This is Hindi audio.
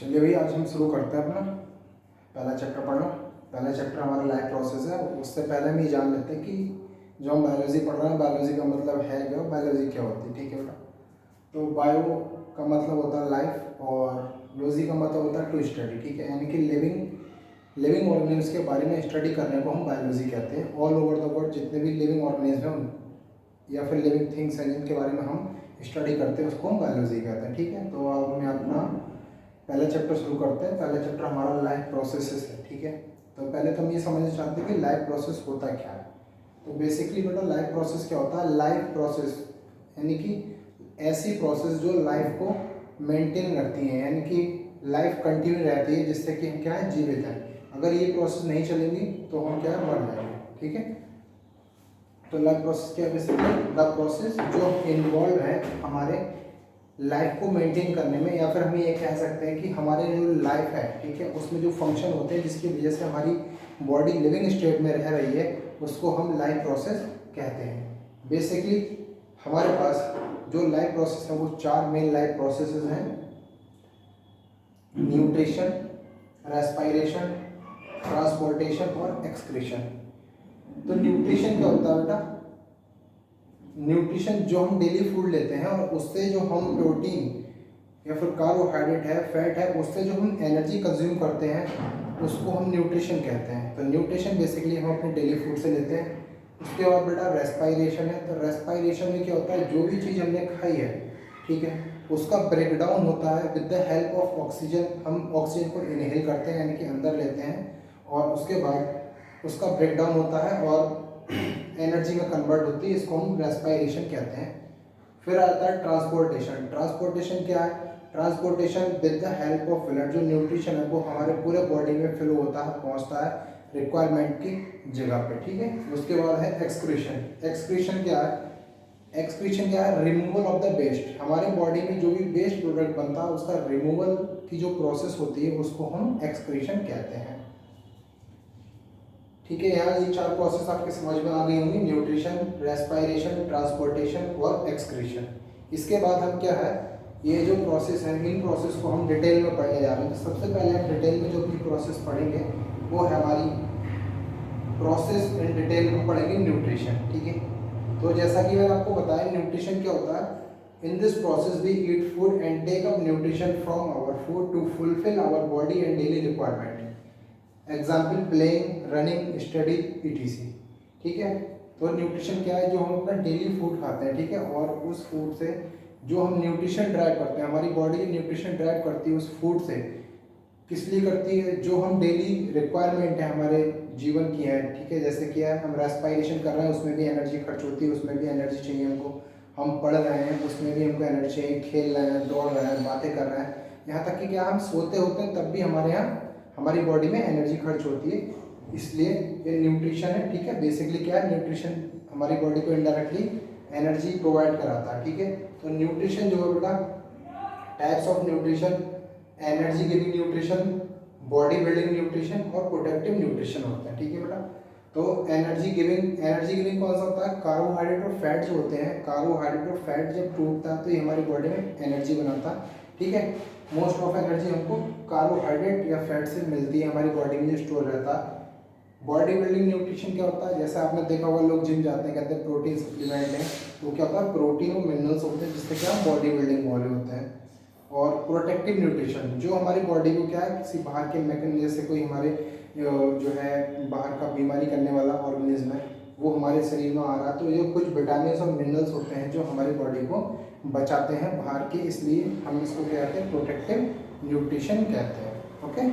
चलिए भैया, आज हम शुरू करते हैं अपना पहला चैप्टर पढ़ना। पहला चैप्टर हमारा लाइफ प्रोसेस है। उससे पहले हम ये जान लेते हैं कि जो हम बायोलॉजी पढ़ रहे हैं, बायोलॉजी का मतलब है क्या, बायोलॉजी क्या होती है। ठीक है बेटा, तो बायो का मतलब होता है लाइफ और लॉजी का मतलब होता है टू स्टडी। ठीक है, यानी कि लिविंग ऑर्गेनिज्म के बारे में स्टडी करने को हम बायोलॉजी कहते हैं। ऑल ओवर द वर्ल्ड जितने भी लिविंग ऑर्गेनिज्म हैं या फिर लिविंग थिंग्स हैं जिनके बारे में हम स्टडी करते हैं उसको हम बायोलॉजी कहते हैं। ठीक है, तो अब मैं अपना पहला चैप्टर शुरू करते हैं। पहला चैप्टर हमारा लाइफ प्रोसेसेस है। ठीक है, तो पहले तो हम ये समझना चाहते हैं कि लाइफ प्रोसेस होता क्या है। तो बेसिकली बेटा लाइफ प्रोसेस क्या होता है। लाइफ प्रोसेस यानी कि ऐसी प्रोसेस जो लाइफ को मेंटेन रखती हैं, यानी कि लाइफ कंटिन्यू रहती है, जिससे कि हम क्या है, जीवित हैं। अगर ये प्रोसेस नहीं चलेंगी तो हम क्या है, मर जाएंगे। ठीक है, तो लाइफ प्रोसेस क्या है, बेसिकली द प्रोसेस जो इन्वॉल्व है हमारे लाइफ को मेंटेन करने में, या फिर हम ये कह सकते हैं कि हमारे जो लाइफ है, ठीक है, उसमें जो फंक्शन होते हैं जिसकी वजह से हमारी बॉडी लिविंग स्टेट में रह रही है, उसको हम लाइफ प्रोसेस कहते हैं। बेसिकली हमारे पास जो लाइफ प्रोसेस है वो 4 मेन लाइफ प्रोसेसेस हैं। न्यूट्रिशन, रेस्पिरेशन, ट्रांसपोर्टेशन और एक्सक्रीशन। तो न्यूट्रिशन क्या होता है बेटा। न्यूट्रिशन जो हम डेली फूड लेते हैं और उससे जो हम प्रोटीन या फिर कार्बोहाइड्रेट है, फैट है, उससे जो हम एनर्जी कंज्यूम करते हैं उसको हम न्यूट्रिशन कहते हैं। तो न्यूट्रिशन बेसिकली हम अपने डेली फूड से लेते हैं। उसके बाद बेटा रेस्पिरेशन है। तो रेस्पिरेशन में क्या होता है, जो भी चीज़ हमने खाई है, ठीक है, उसका ब्रेकडाउन होता है with the help of oxygen. हम ऑक्सीजन को इनहेल करते हैं यानी कि अंदर लेते हैं, और उसके बाद उसका ब्रेकडाउन होता है और एनर्जी में कन्वर्ट होती है, इसको हम रेस्पिरेशन कहते हैं। फिर आता है ट्रांसपोर्टेशन। ट्रांसपोर्टेशन क्या है, transportation with the help of blood, जो न्यूट्रिशन है वो हमारे पूरे बॉडी में फ्लो होता है, पहुंचता है रिक्वायरमेंट की जगह पे। ठीक है, उसके बाद है एक्सक्रीशन। एक्सक्रीशन क्या है, एक्सक्रीशन क्या है, रिमूवल ऑफ द वेस्ट। हमारे बॉडी में जो भी वेस्ट प्रोडक्ट बनता है उसका रिमूवल की जो प्रोसेस होती है उसको हम एक्सक्रीशन कहते हैं। ठीक है, यहाँ ये 4 प्रोसेस आपके समझ में आ गई होंगी, न्यूट्रिशन, रेस्पिरेशन, ट्रांसपोर्टेशन और एक्सक्रीशन। इसके बाद हम क्या है, ये जो प्रोसेस है, इन प्रोसेस को हम डिटेल में पढ़ने जा रहे हैं। तो सबसे पहले हम डिटेल में जो भी प्रोसेस पढ़ेंगे वो है हमारी प्रोसेस इन डिटेल में पढ़ेंगे न्यूट्रिशन। ठीक है, तो जैसा कि मैंने आपको बताया न्यूट्रिशन क्या होता है। In this process we eat food and take up nutrition from our food to fulfil our body and daily requirement. Example playing, running, study, ETC. ठीक है, तो न्यूट्रिशन क्या है, जो हम अपना डेली फूड खाते हैं, ठीक है, और उस फूड से जो हम न्यूट्रिशन ड्राइव करते हैं, हमारी बॉडी न्यूट्रिशन ड्राइव करती है उस फूड से। किस लिए करती है, जो हम डेली रिक्वायरमेंट है हमारे जीवन की है। ठीक है, जैसे क्या है, हम रेस्पिरेशन कर रहे हैं उसमें भी एनर्जी खर्च होती है, उसमें भी एनर्जी चाहिए हमको। हम पढ़ रहे हैं उसमें भी हमको एनर्जी चाहिए, खेल रहे हैं, दौड़ रहे हैं, बातें कर रहे हैं, यहाँ तक कि क्या हम सोते होते हैं तब भी हमारे यहाँ हमारी बॉडी में एनर्जी खर्च होती है, इसलिए ये न्यूट्रिशन है। ठीक है, बेसिकली क्या है, न्यूट्रिशन हमारी बॉडी को इनडायरेक्टली एनर्जी प्रोवाइड कराता है। ठीक है, तो न्यूट्रिशन जो है बेटा, types of nutrition, energy giving nutrition, body building nutrition और प्रोटेक्टिव न्यूट्रिशन होते हैं। ठीक है बेटा, तो एनर्जी गिविंग कौन सा होता है, कार्बोहाइड्रेट और फैट जो होते हैं, कार्बोहाइड्रेट और फैट जब टूटता है तो ये हमारी बॉडी में एनर्जी बनाता है। ठीक है, मोस्ट ऑफ एनर्जी हमको कार्बोहाइड्रेट या फैट से मिलती है, हमारी बॉडी में स्टोर रहता है। बॉडी बिल्डिंग न्यूट्रिशन क्या होता है, जैसे आपने देखा होगा लोग जिम जाते हैं, कहते हैं प्रोटीन सप्लीमेंट है, तो क्या होता है, प्रोटीन और मिनरल्स होते हैं जिससे क्या बॉडी बिल्डिंग वाले होते हैं। और प्रोटेक्टिव न्यूट्रिशन जो हमारी बॉडी को क्या है, किसी बाहर के मैकेनिज्म, जैसे कोई हमारे जो है बाहर का बीमारी करने वाला ऑर्गेनिज्म है वो हमारे शरीर में आ रहा है, तो ये कुछ विटामिन और मिनरल्स होते हैं जो हमारी बॉडी को बचाते हैं बाहर के, इसलिए हम इसको क्या कहते हैं, प्रोटेक्टिव न्यूट्रिशन कहते हैं। ओके।